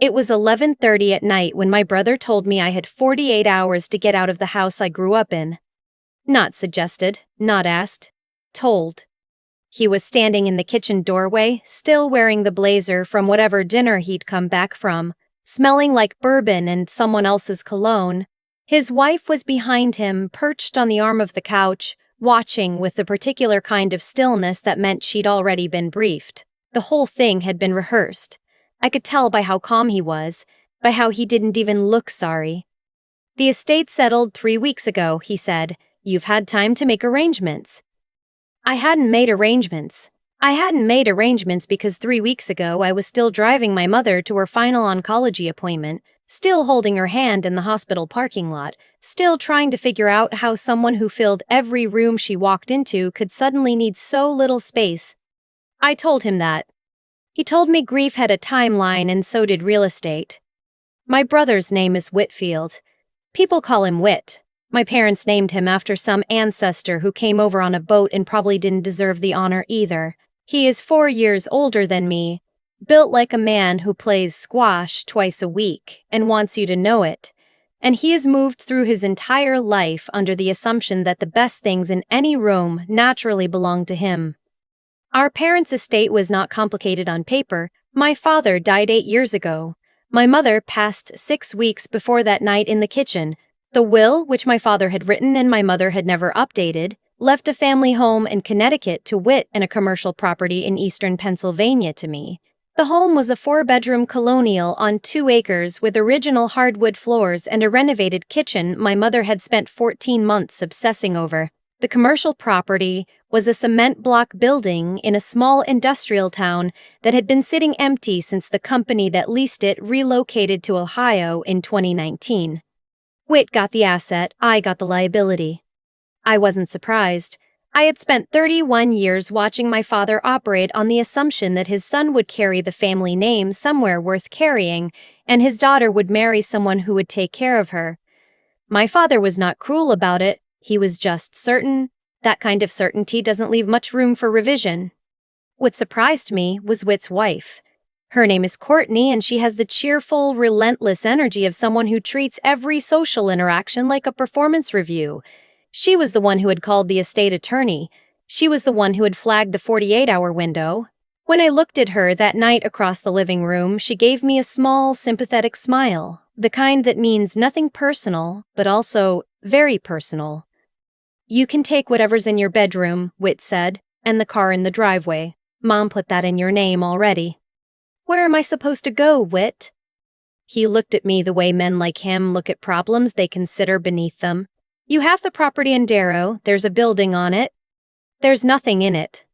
It was 11:30 at night when my brother told me I had 48 hours to get out of the house I grew up in. Not suggested, not asked. Told. He was standing in the kitchen doorway, still wearing the blazer from whatever dinner he'd come back from, smelling like bourbon and someone else's cologne. His wife was behind him, perched on the arm of the couch, watching with the particular kind of stillness that meant she'd already been briefed. The whole thing had been rehearsed. I could tell by how calm he was, by how he didn't even look sorry. "The estate settled 3 weeks ago," he said. "You've had time to make arrangements." I hadn't made arrangements. I hadn't made arrangements because 3 weeks ago I was still driving my mother to her final oncology appointment, still holding her hand in the hospital parking lot, still trying to figure out how someone who filled every room she walked into could suddenly need so little space. I told him that. He told me grief had a timeline and so did real estate. My brother's name is Whitfield. People call him Whit. My parents named him after some ancestor who came over on a boat and probably didn't deserve the honor either. He is 4 years older than me, built like a man who plays squash twice a week and wants you to know it. And he has moved through his entire life under the assumption that the best things in any room naturally belong to him. Our parents' estate was not complicated on paper. My father died 8 years ago. My mother passed 6 weeks before that night in the kitchen. The will, which my father had written and my mother had never updated, left a family home in Connecticut to Whit and a commercial property in eastern Pennsylvania to me. The home was a 4-bedroom colonial on 2 acres with original hardwood floors and a renovated kitchen my mother had spent 14 months obsessing over. The commercial property was a cement block building in a small industrial town that had been sitting empty since the company that leased it relocated to Ohio in 2019. Whit got the asset, I got the liability. I wasn't surprised. I had spent 31 years watching my father operate on the assumption that his son would carry the family name somewhere worth carrying, and his daughter would marry someone who would take care of her. My father was not cruel about it. He was just certain. That kind of certainty doesn't leave much room for revision. What surprised me was Whit's wife. Her name is Courtney, and she has the cheerful, relentless energy of someone who treats every social interaction like a performance review. She was the one who had called the estate attorney. She was the one who had flagged the 48-hour window. When I looked at her that night across the living room, she gave me a small, sympathetic smile, the kind that means nothing personal, but also very personal. "You can take whatever's in your bedroom," Whit said, "and the car in the driveway. Mom put that in your name already." "Where am I supposed to go, Whit?" He looked at me the way men like him look at problems they consider beneath them. "You have the property in Darrow. There's a building on it." "There's nothing in it."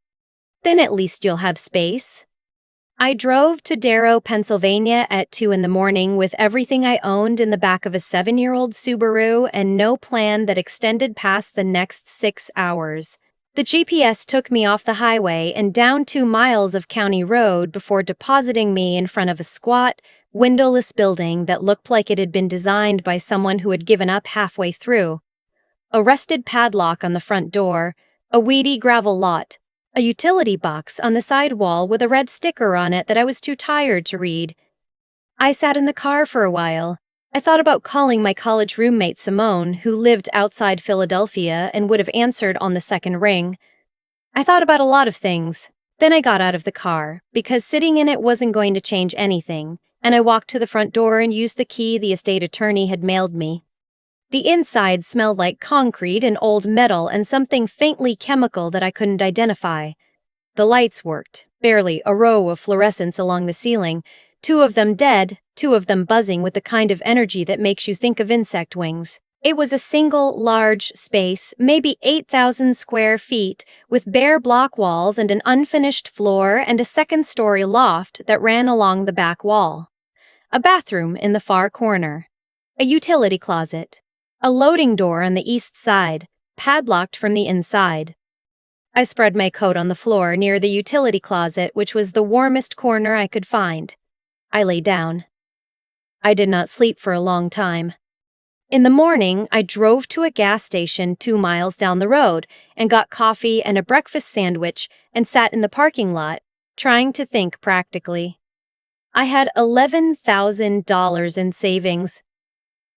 "Then at least you'll have space." I drove to Darrow, Pennsylvania at 2 in the morning with everything I owned in the back of a 7-year-old Subaru and no plan that extended past the next 6 hours. The GPS took me off the highway and down 2 miles of county road before depositing me in front of a squat, windowless building that looked like it had been designed by someone who had given up halfway through. A rusted padlock on the front door, a weedy gravel lot, a utility box on the side wall with a red sticker on it that I was too tired to read. I sat in the car for a while. I thought about calling my college roommate Simone, who lived outside Philadelphia and would have answered on the second ring. I thought about a lot of things. Then I got out of the car, because sitting in it wasn't going to change anything, and I walked to the front door and used the key the estate attorney had mailed me. The inside smelled like concrete and old metal and something faintly chemical that I couldn't identify. The lights worked, barely, a row of fluorescents along the ceiling, 2 of them dead, 2 of them buzzing with the kind of energy that makes you think of insect wings. It was a single, large space, maybe 8,000 square feet, with bare block walls and an unfinished floor and a second-story loft that ran along the back wall. A bathroom in the far corner. A utility closet. A loading door on the east side, padlocked from the inside. I spread my coat on the floor near the utility closet, which was the warmest corner I could find. I lay down. I did not sleep for a long time. In the morning, I drove to a gas station 2 miles down the road and got coffee and a breakfast sandwich and sat in the parking lot, trying to think practically. I had $11,000 in savings.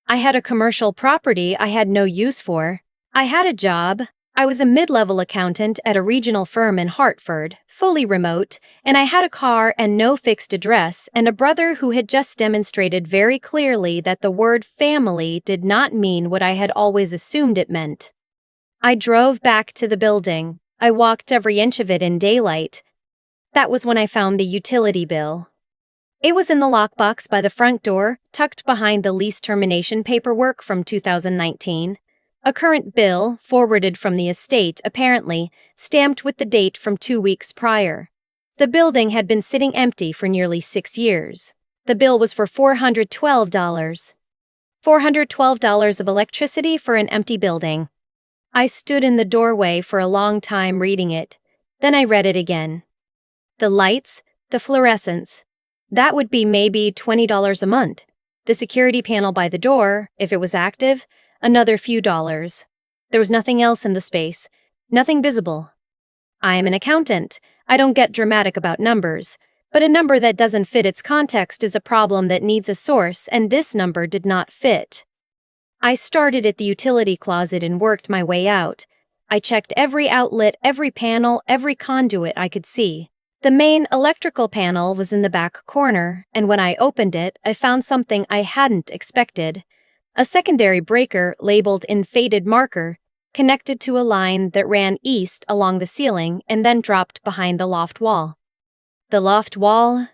I had a commercial property I had no use for. I had a job. I was a mid-level accountant at a regional firm in Hartford, fully remote, and I had a car and no fixed address, and a brother who had just demonstrated very clearly that the word family did not mean what I had always assumed it meant. I drove back to the building. I walked every inch of it in daylight. That was when I found the utility bill. It was in the lockbox by the front door, tucked behind the lease termination paperwork from 2019. A current bill, forwarded from the estate, apparently, stamped with the date from 2 weeks prior. The building had been sitting empty for nearly 6 years. The bill was for $412. $412 of electricity for an empty building. I stood in the doorway for a long time reading it. Then I read it again. The lights, the fluorescence. That would be maybe $20 a month. The security panel by the door, if it was active, another few dollars. There was nothing else in the space, nothing visible. I am an accountant. I don't get dramatic about numbers, but a number that doesn't fit its context is a problem that needs a source, and this number did not fit. I started at the utility closet and worked my way out. I checked every outlet, every panel, every conduit I could see. The main electrical panel was in the back corner, and when I opened it, I found something I hadn't expected. A secondary breaker labeled in faded marker, connected to a line that ran east along the ceiling and then dropped behind the loft wall. The loft wall?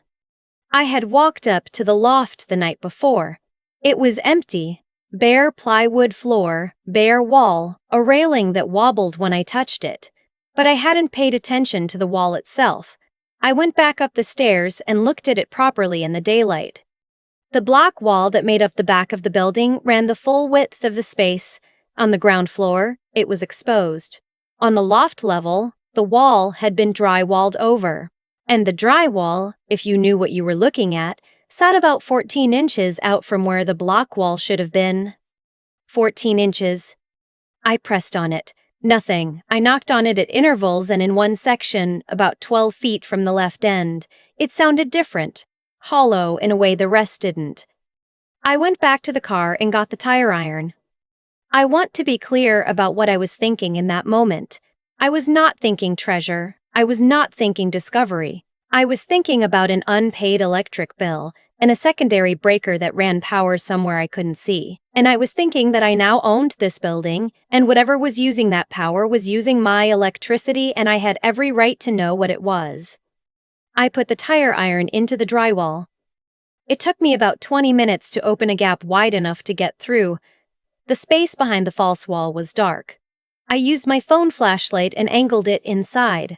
I had walked up to the loft the night before. It was empty. Bare plywood floor, bare wall, a railing that wobbled when I touched it. But I hadn't paid attention to the wall itself. I went back up the stairs and looked at it properly in the daylight. The block wall that made up the back of the building ran the full width of the space. On the ground floor, it was exposed. On the loft level, the wall had been drywalled over. And the drywall, if you knew what you were looking at, sat about 14 inches out from where the block wall should have been. 14 inches. I pressed on it. Nothing. I knocked on it at intervals and in one section, about 12 feet from the left end. It sounded different, hollow in a way the rest didn't. I went back to the car and got the tire iron. I want to be clear about what I was thinking in that moment. I was not thinking treasure. I was not thinking discovery. I was thinking about an unpaid electric bill and a secondary breaker that ran power somewhere I couldn't see. And I was thinking that I now owned this building, and whatever was using that power was using my electricity, and I had every right to know what it was. I put the tire iron into the drywall. It took me about 20 minutes to open a gap wide enough to get through. The space behind the false wall was dark. I used my phone flashlight and angled it inside.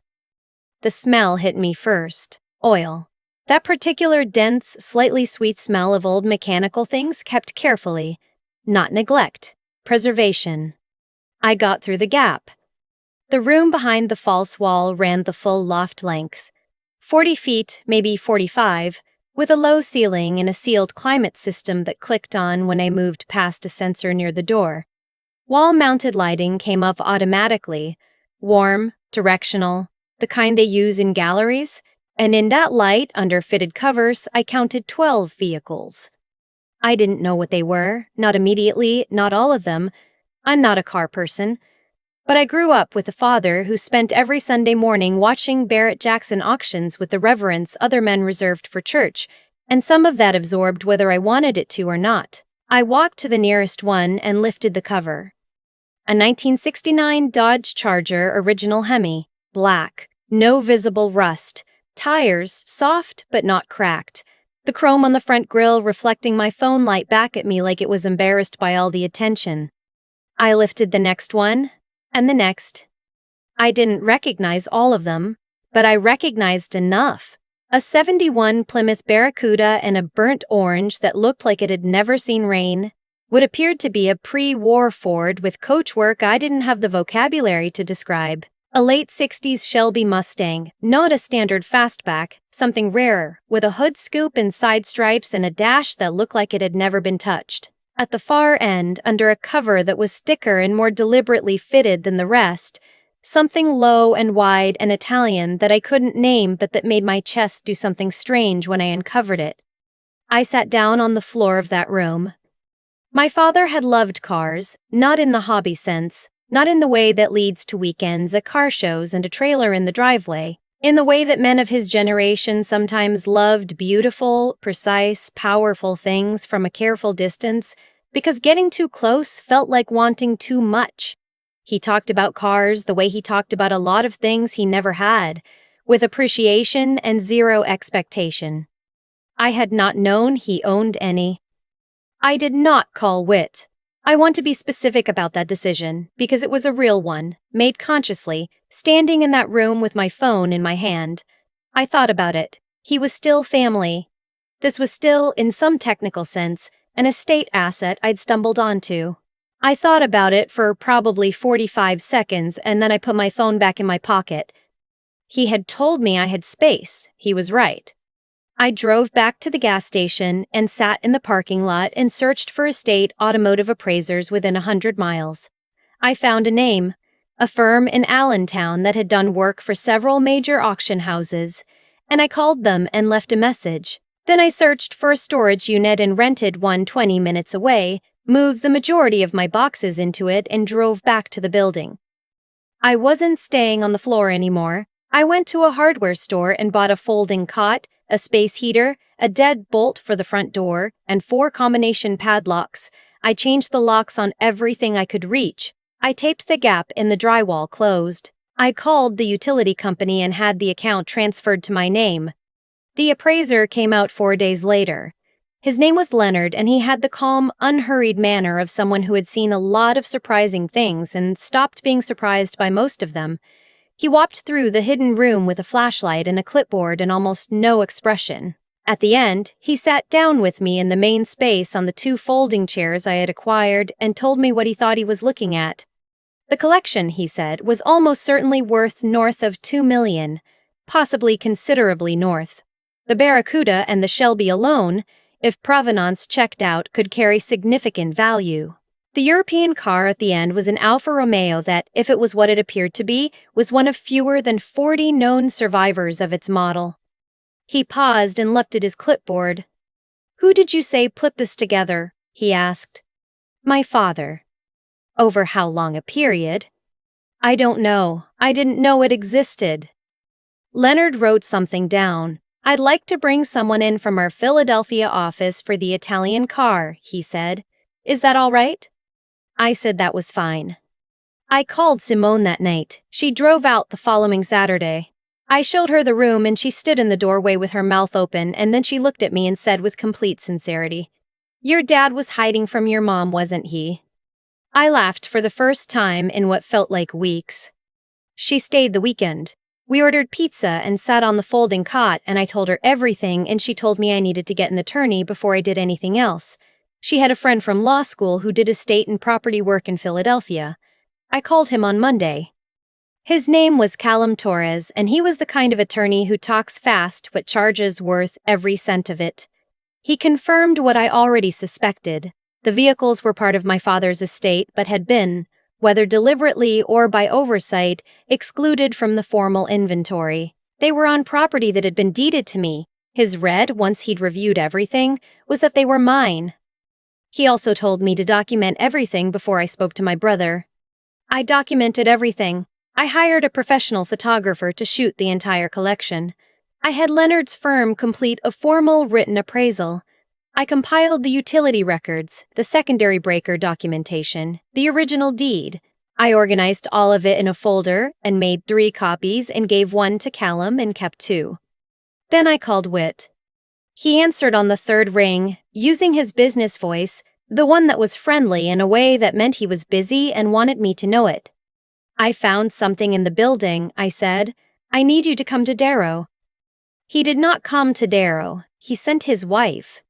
The smell hit me first. Oil. That particular dense, slightly sweet smell of old mechanical things kept carefully. Not neglect. Preservation. I got through the gap. The room behind the false wall ran the full loft length. 40 feet, maybe 45, with a low ceiling and a sealed climate system that clicked on when I moved past a sensor near the door. Wall-mounted lighting came up automatically. Warm, directional, the kind they use in galleries. And in that light, under fitted covers, I counted 12 vehicles. I didn't know what they were, not immediately, not all of them. I'm not a car person. But I grew up with a father who spent every Sunday morning watching Barrett-Jackson auctions with the reverence other men reserved for church, and some of that absorbed whether I wanted it to or not. I walked to the nearest one and lifted the cover. A 1969 Dodge Charger original Hemi, black, no visible rust. Tires, soft but not cracked. The chrome on the front grille reflecting my phone light back at me like it was embarrassed by all the attention. I lifted the next one, and the next. I didn't recognize all of them, but I recognized enough. A 71 Plymouth Barracuda and a burnt orange that looked like it had never seen rain. What appeared to be a pre-war Ford with coachwork I didn't have the vocabulary to describe. A late 60s Shelby Mustang, not a standard fastback, something rarer, with a hood scoop and side stripes and a dash that looked like it had never been touched. At the far end, under a cover that was thicker and more deliberately fitted than the rest, Something low and wide and Italian that I couldn't name but that made my chest do something strange when I uncovered it. I sat down on the floor of that room. My father had loved cars, not in the hobby sense, not in the way that leads to weekends at car shows and a trailer in the driveway, in the way that men of his generation sometimes loved beautiful, precise, powerful things from a careful distance, because getting too close felt like wanting too much. He talked about cars the way he talked about a lot of things he never had, with appreciation and zero expectation. I had not known he owned any. I did not call Wit. I want to be specific about that decision, because it was a real one, made consciously, standing in that room with my phone in my hand. I thought about it. He was still family. This was still, in some technical sense, an estate asset I'd stumbled onto. I thought about it for probably 45 seconds and then I put my phone back in my pocket. He had told me I had space. He was right. I drove back to the gas station and sat in the parking lot and searched for estate automotive appraisers within 100 miles. I found a name, a firm in Allentown that had done work for several major auction houses, and I called them and left a message. Then I searched for a storage unit and rented one 20 minutes away, moved the majority of my boxes into it, and drove back to the building. I wasn't staying on the floor anymore. I went to a hardware store and bought a folding cot, a space heater, a deadbolt for the front door, and 4 combination padlocks. I changed the locks on everything I could reach. I taped the gap in the drywall closed. I called the utility company and had the account transferred to my name. The appraiser came out 4 days later. His name was Leonard, and he had the calm, unhurried manner of someone who had seen a lot of surprising things and stopped being surprised by most of them. He walked through the hidden room with a flashlight and a clipboard and almost no expression. At the end, he sat down with me in the main space on the 2 folding chairs I had acquired and told me what he thought he was looking at. The collection, he said, was almost certainly worth north of $2 million, possibly considerably north. The Barracuda and the Shelby alone, if provenance checked out, could carry significant value. The European car at the end was an Alfa Romeo that, if it was what it appeared to be, was one of fewer than 40 known survivors of its model. He paused and looked at his clipboard. "Who did you say put this together?" he asked. "My father." "Over how long a period?" "I don't know. I didn't know it existed." Leonard wrote something down. "I'd like to bring someone in from our Philadelphia office for the Italian car," he said. "Is that all right?" I said that was fine. I called Simone that night. She drove out the following Saturday. I showed her the room and she stood in the doorway with her mouth open, and then she looked at me and said with complete sincerity, "Your dad was hiding from your mom, wasn't he?" I laughed for the first time in what felt like weeks. She stayed the weekend. We ordered pizza and sat on the folding cot, and I told her everything, and she told me I needed to get an attorney before I did anything else. She had a friend from law school who did estate and property work in Philadelphia. I called him on Monday. His name was Callum Torres, and he was the kind of attorney who talks fast but charges worth every cent of it. He confirmed what I already suspected. The vehicles were part of my father's estate but had been, whether deliberately or by oversight, excluded from the formal inventory. They were on property that had been deeded to me. His read, once he'd reviewed everything, was that they were mine. He also told me to document everything before I spoke to my brother. I documented everything. I hired a professional photographer to shoot the entire collection. I had Leonard's firm complete a formal written appraisal. I compiled the utility records, the secondary breaker documentation, the original deed. I organized all of it in a folder and made 3 copies and gave 1 to Callum and kept 2. Then I called Whit. He answered on the 3rd ring, using his business voice, the one that was friendly in a way that meant he was busy and wanted me to know it. "I found something in the building," I said. "I need you to come to Darrow." He did not come to Darrow. He sent his wife.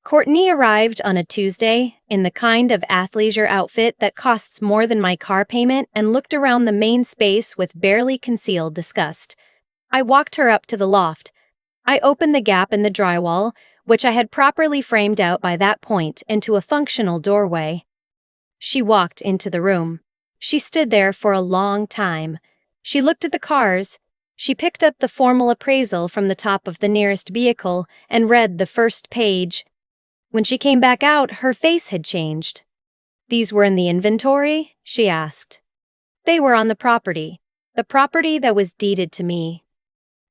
Courtney arrived on a Tuesday, in the kind of athleisure outfit that costs more than my car payment, and looked around the main space with barely concealed disgust. I walked her up to the loft. I opened the gap in the drywall, which I had properly framed out by that point, into a functional doorway. She walked into the room. She stood there for a long time. She looked at the cars. She picked up the formal appraisal from the top of the nearest vehicle and read the first page. When she came back out, her face had changed. "These were in the inventory?" she asked. "They were on the property that was deeded to me."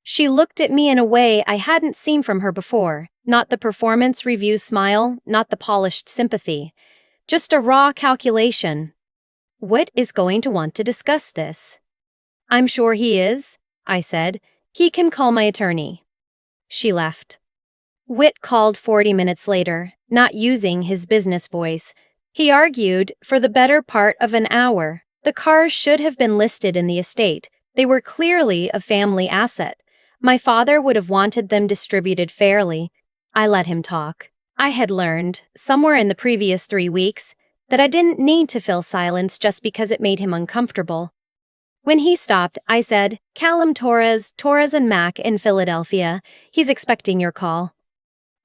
She looked at me in a way I hadn't seen from her before, not the performance review smile, not the polished sympathy, just a raw calculation. "Whit is going to want to discuss this." "I'm sure he is," I said. "He can call my attorney." She left. Whit called 40 minutes later, not using his business voice. He argued for the better part of an hour. The cars should have been listed in the estate. They were clearly a family asset. My father would have wanted them distributed fairly. I let him talk. I had learned, somewhere in the previous 3 weeks, that I didn't need to fill silence just because it made him uncomfortable. When he stopped, I said, "Callum Torres and Mac in Philadelphia. He's expecting your call."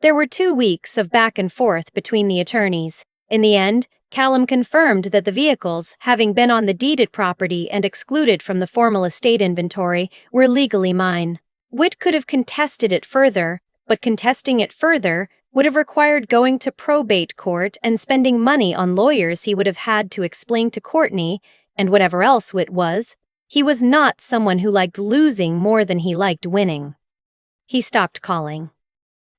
There were 2 weeks of back and forth between the attorneys. In the end, Callum confirmed that the vehicles, having been on the deeded property and excluded from the formal estate inventory, were legally mine. Whit could have contested it further, but contesting it further would have required going to probate court and spending money on lawyers he would have had to explain to Courtney, and whatever else Whit was. He was not someone who liked losing more than he liked winning. He stopped calling.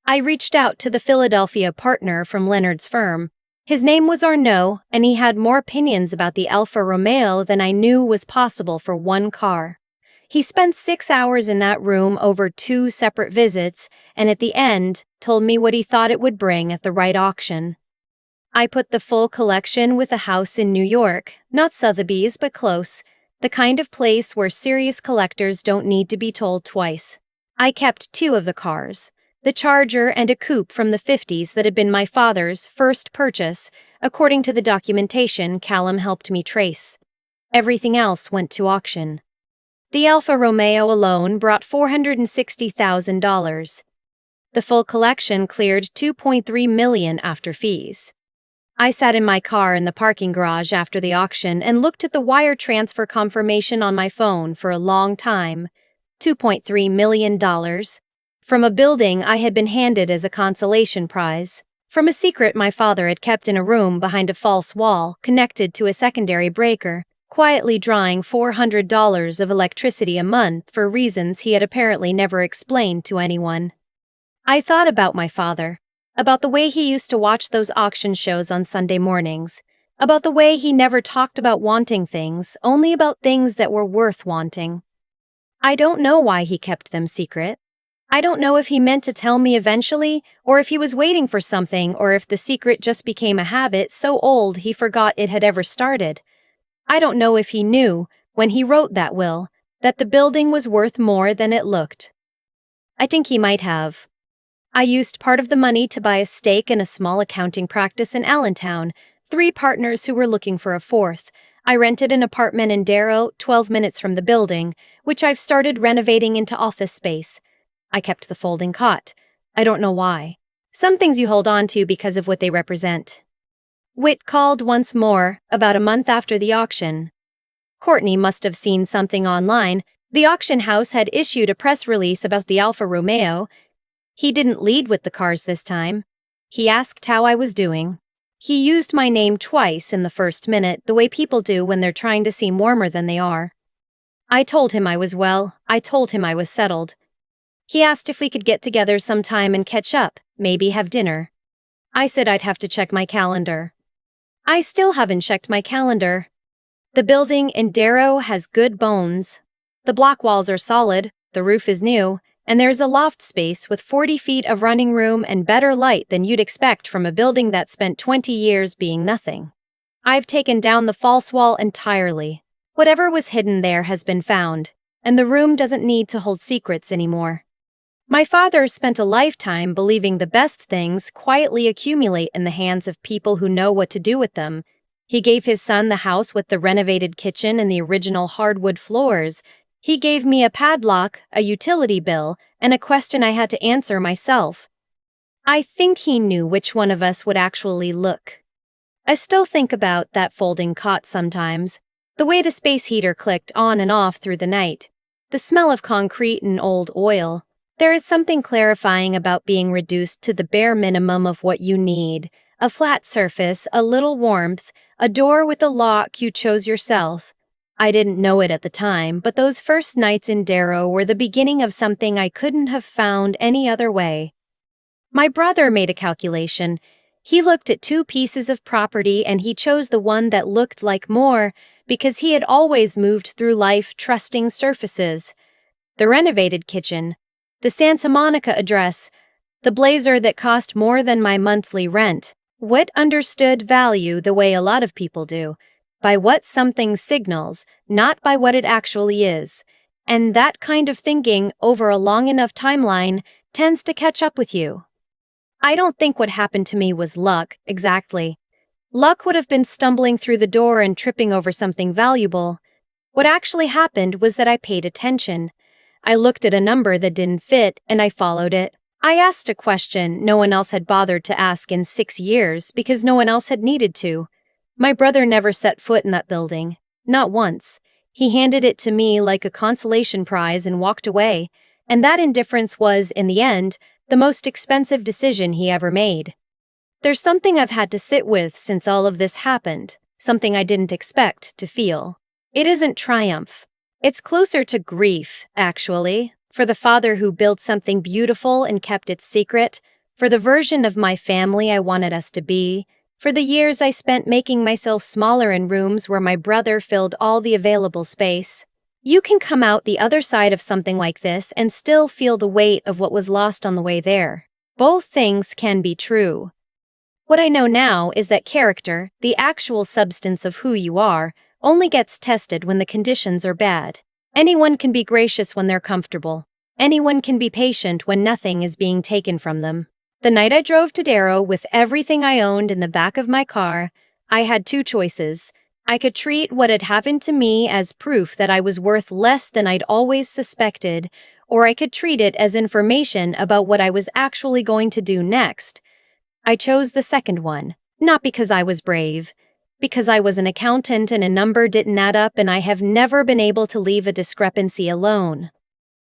I reached out to the Philadelphia partner from Leonard's firm. His name was Arnaud, and he had more opinions about the Alfa Romeo than I knew was possible for one car. He spent 6 hours in that room over 2 separate visits, and at the end, told me what he thought it would bring at the right auction. I put the full collection with a house in New York, not Sotheby's but close, the kind of place where serious collectors don't need to be told twice. I kept 2 of the cars, the Charger and a coupe from the 50s that had been my father's first purchase, according to the documentation Callum helped me trace. Everything else went to auction. The Alfa Romeo alone brought $460,000. The full collection cleared $2.3 million after fees. I sat in my car in the parking garage after the auction and looked at the wire transfer confirmation on my phone for a long time. $2.3 million. From a building I had been handed as a consolation prize. From a secret my father had kept in a room behind a false wall connected to a secondary breaker, quietly drawing $400 of electricity a month for reasons he had apparently never explained to anyone. I thought about my father, about the way he used to watch those auction shows on Sunday mornings, about the way he never talked about wanting things, only about things that were worth wanting. I don't know why he kept them secret. I don't know if he meant to tell me eventually, or if he was waiting for something, or if the secret just became a habit so old he forgot it had ever started. I don't know if he knew, when he wrote that will, that the building was worth more than it looked. I think he might have. I used part of the money to buy a stake in a small accounting practice in Allentown, 3 partners who were looking for a 4th. I rented an apartment in Darrow, 12 minutes from the building, which I've started renovating into office space. I kept the folding cot. I don't know why. Some things you hold on to because of what they represent. Whit called once more, about a month after the auction. Courtney must have seen something online. The auction house had issued a press release about the Alfa Romeo. He didn't lead with the cars this time. He asked how I was doing. He used my name twice in the first minute, the way people do when they're trying to seem warmer than they are. I told him I was well. I told him I was settled. He asked if we could get together sometime and catch up, maybe have dinner. I said I'd have to check my calendar. I still haven't checked my calendar. The building in Darrow has good bones. The block walls are solid, the roof is new, and there's a loft space with 40 feet of running room and better light than you'd expect from a building that spent 20 years being nothing. I've taken down the false wall entirely. Whatever was hidden there has been found, and the room doesn't need to hold secrets anymore. My father spent a lifetime believing the best things quietly accumulate in the hands of people who know what to do with them. He gave his son the house with the renovated kitchen and the original hardwood floors. He gave me a padlock, a utility bill, and a question I had to answer myself. I think he knew which one of us would actually look. I still think about that folding cot sometimes. The way the space heater clicked on and off through the night. The smell of concrete and old oil. There is something clarifying about being reduced to the bare minimum of what you need. A flat surface, a little warmth, a door with a lock you chose yourself. I didn't know it at the time, but those first nights in Darrow were the beginning of something I couldn't have found any other way. My brother made a calculation. He looked at 2 pieces of property and he chose the one that looked like more because he had always moved through life trusting surfaces. The renovated kitchen, the Santa Monica address, the blazer that cost more than my monthly rent. Whit understood value the way a lot of people do, by what something signals, not by what it actually is. And that kind of thinking over a long enough timeline tends to catch up with you. I don't think what happened to me was luck, exactly. Luck would have been stumbling through the door and tripping over something valuable. What actually happened was that I paid attention. I looked at a number that didn't fit, and I followed it. I asked a question no one else had bothered to ask in 6 years because no one else had needed to. My brother never set foot in that building. Not once. He handed it to me like a consolation prize and walked away, and that indifference was, in the end, the most expensive decision he ever made. There's something I've had to sit with since all of this happened, something I didn't expect to feel. It isn't triumph. It's closer to grief, actually, for the father who built something beautiful and kept it secret, for the version of my family I wanted us to be, for the years I spent making myself smaller in rooms where my brother filled all the available space. You can come out the other side of something like this and still feel the weight of what was lost on the way there. Both things can be true. What I know now is that character, the actual substance of who you are, only gets tested when the conditions are bad. Anyone can be gracious when they're comfortable. Anyone can be patient when nothing is being taken from them. The night I drove to Darrow with everything I owned in the back of my car, I had 2 choices. I could treat what had happened to me as proof that I was worth less than I'd always suspected, or I could treat it as information about what I was actually going to do next. I chose the second one, not because I was brave, because I was an accountant and a number didn't add up and I have never been able to leave a discrepancy alone.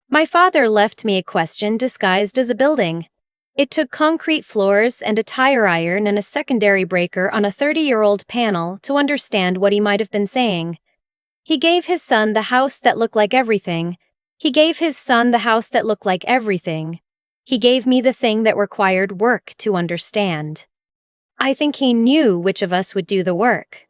My father left me a question disguised as a building. It took concrete floors and a tire iron and a secondary breaker on a 30-year-old panel to understand what he might have been saying. He gave his son the house that looked like everything. He gave his son the house that looked like everything. He gave me the thing that required work to understand. I think he knew which of us would do the work.